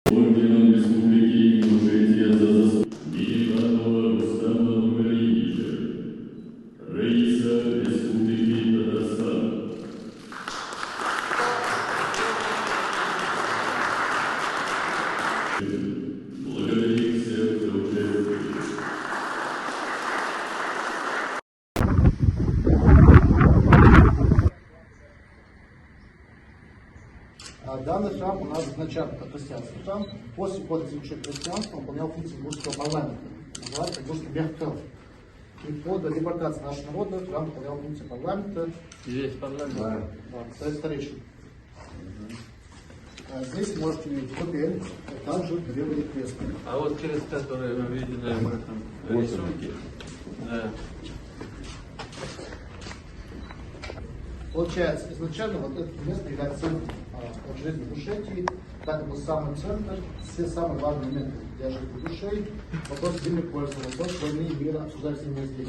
Орденом Республики Ингушетия за заслуги Генерального Рустама Нургалиевича, Раиса Республики Татарстан. Благодарим всех за участие. Данный храм у нас изначально как христианский храм. После входа в изучение христианства он выполнял функции Ингушского парламента. Называется Ингушский Бехтел. И по депортации нашего народа храм выполнял функции парламента. Здесь парламент? Да. Совет старейшин. Здесь можете видеть купель, а также древний крест. А вот крест, который мы видели в этом рисунке, да. Получается, изначально вот это место является центром жизни Ингушетии, так как был самый центр, все самые важные моменты для жизни душей, вопрос земли пользования, вопрос войны и мира обсуждались именно здесь.